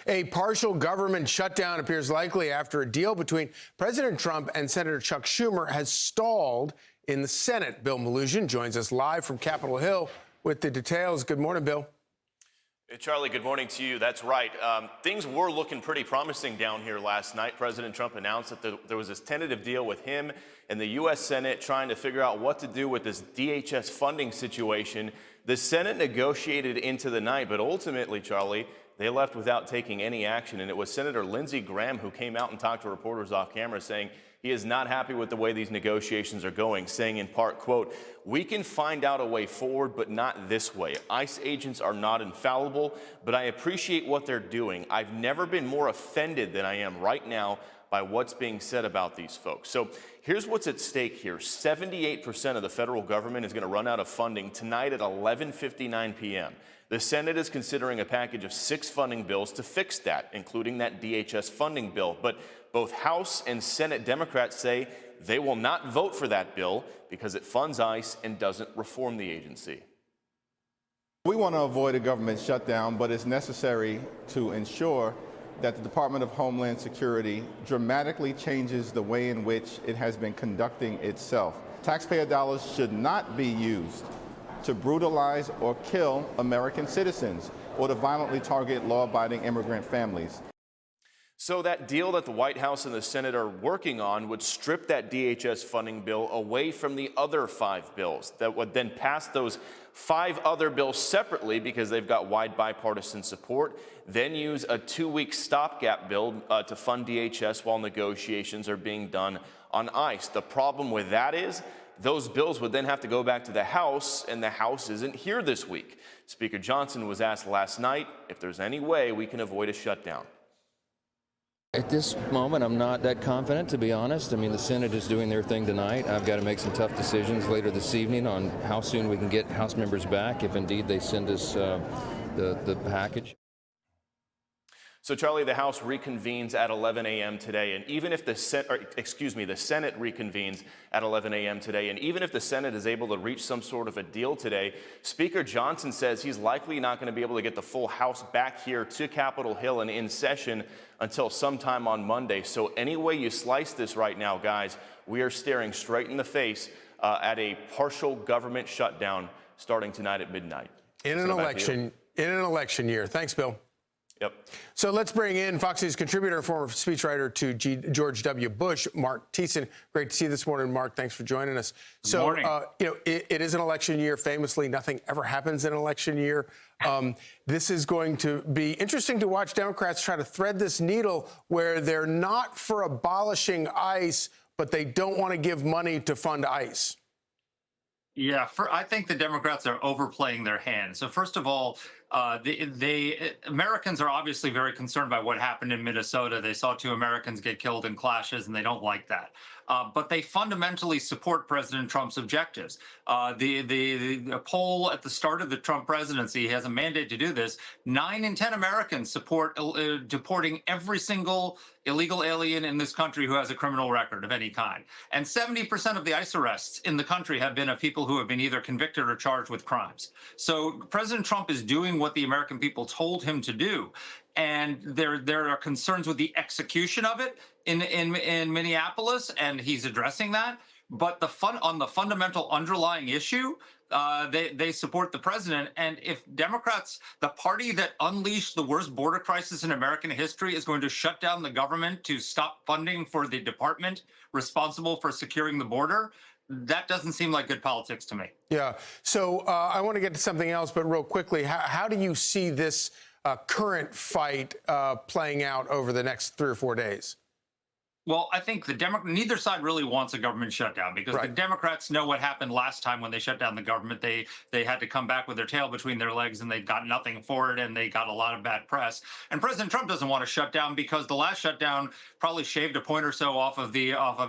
A partial government shutdown appears likely after a deal between President Trump and Senator Chuck Schumer has stalled in the Senate. Bill Melugin joins us live from Capitol Hill with the details. Good morning, Bill. Hey, Charlie, good morning to you. That's right. Things were looking pretty promising down here last night. President Trump announced that there was this tentative deal with him and the U.S. Senate trying to figure out what to do with this DHS funding situation. The Senate negotiated into the night, but ultimately, Charlie, they left without taking any action. And it was Senator Lindsey Graham who came out and talked to reporters off camera saying he is not happy with the way these negotiations are going, saying in part, quote, "We can find out a way forward, but not this way. ICE agents are not infallible, but I appreciate what they're doing. I've never been more offended than I am right now by what's being said about these folks." So here's what's at stake here. 78% of the federal government is going to run out of funding tonight at 11:59 p.m. The Senate is considering a package of 6 funding bills to fix that, including that DHS funding bill. But both House and Senate Democrats say they will not vote for that bill because it funds ICE and doesn't reform the agency. We want to avoid a government shutdown, but it's necessary to ensure that the Department of Homeland Security dramatically changes the way in which it has been conducting itself. Taxpayer dollars should not be used to brutalize or kill American citizens or to violently target law-abiding immigrant families. So that deal that the White House and the Senate are working on would strip that DHS funding bill away from the other 5 bills that would then pass those 5 other bills separately because they've got wide bipartisan support, then use a 2-week stopgap bill to fund DHS while negotiations are being done on ICE. The problem with that is those bills would then have to go back to the House, and the House isn't here this week. Speaker Johnson was asked last night if there's any way we can avoid a shutdown. At this moment, I'm not that confident, to be honest. I mean, the Senate is doing their thing tonight. I've got to make some tough decisions later this evening on how soon we can get House members back, if indeed they send us the package. So, Charlie, the House reconvenes at 11 a.m. today, and even if the Senate reconvenes at 11 a.m. today, and even if the Senate is able to reach some sort of a deal today, Speaker Johnson says he's likely not going to be able to get the full House back here to Capitol Hill and in session until sometime on Monday. So any way you slice this right now, guys, we are staring straight in the face at a partial government shutdown starting tonight at midnight. In an election year. Thanks, Bill. Yep. So let's bring in Fox News contributor, former speechwriter to George W. Bush, Marc Thiessen. Great to see you this morning, Marc. Thanks for joining us. Good morning. It is an election year. Famously, nothing ever happens in an election year. This is going to be interesting to watch Democrats try to thread this needle where they're not for abolishing ICE, but they don't want to give money to fund ICE. Yeah, I think the Democrats are overplaying their hand. So first of all, Americans are obviously very concerned by what happened in Minnesota. They saw 2 Americans get killed in clashes, and they don't like that. But they fundamentally support President Trump's objectives. The poll at the start of the Trump presidency has a mandate to do this. 9 in 10 Americans support deporting every single illegal alien in this country who has a criminal record of any kind. And 70% of the ICE arrests in the country have been of people who have been either convicted or charged with crimes. So President Trump is doing what the American people told him to do. And there are concerns with the execution of it in Minneapolis, and he's addressing that. But on the fundamental underlying issue, they support the president. And if Democrats, the party that unleashed the worst border crisis in American history, is going to shut down the government to stop funding for the department responsible for securing the border, that doesn't seem like good politics to me. Yeah. So I want to get to something else, but real quickly, how do you see this current fight playing out over the next 3 or 4 days? Well, I think neither side really wants a government shutdown because the Democrats know what happened last time when they shut down the government. They had to come back with their tail between their legs, and they got nothing for it, and they got a lot of bad press. And President Trump doesn't want to shut down because the last shutdown probably shaved a point or so off of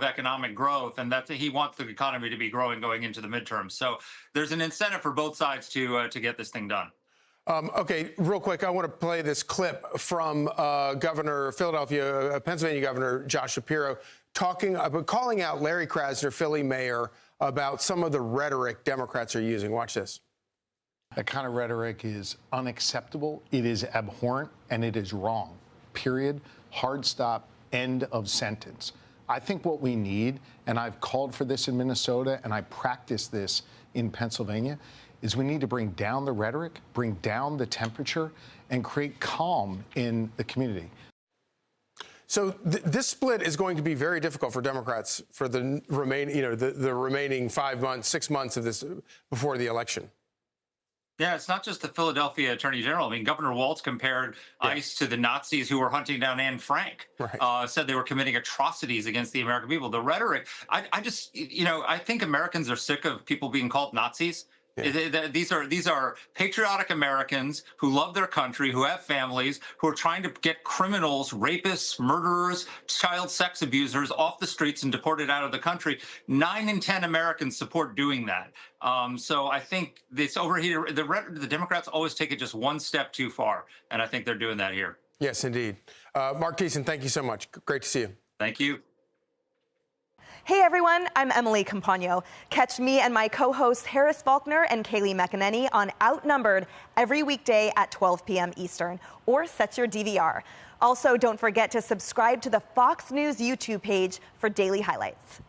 economic growth, and that he wants the economy to be growing going into the midterms. So there's an incentive for both sides to get this thing done. Okay, real quick, I want to play this clip from Pennsylvania Governor Josh Shapiro calling out Larry Krasner, Philly mayor, about some of the rhetoric Democrats are using. Watch this. That kind of rhetoric is unacceptable, it is abhorrent, and it is wrong. period, hard stop, end of sentence. I think what we need, and I've called for this in Minnesota, and I practice this in Pennsylvania, is we need to bring down the rhetoric, bring down the temperature, and create calm in the community. So this split is going to be very difficult for Democrats for the remaining 5 months, 6 months of this before the election. Yeah, it's not just the Philadelphia Attorney General. I mean, Governor Walz compared ICE to the Nazis who were hunting down Anne Frank. Right. Said they were committing atrocities against the American people. The rhetoric, I think Americans are sick of people being called Nazis. Yeah. These are patriotic Americans who love their country, who have families, who are trying to get criminals, rapists, murderers, child sex abusers off the streets and deported out of the country. 9 in 10 Americans support doing that. So I think this overheated. The Democrats always take it just one step too far, and I think they're doing that here. Yes, indeed. Marc Thiessen, thank you so much. Great to see you. Thank you. Hey everyone, I'm Emily Campagno. Catch me and my co-hosts Harris Faulkner and Kaylee McEnany on Outnumbered every weekday at 12 p.m. Eastern, or set your DVR. Also, don't forget to subscribe to the Fox News YouTube page for daily highlights.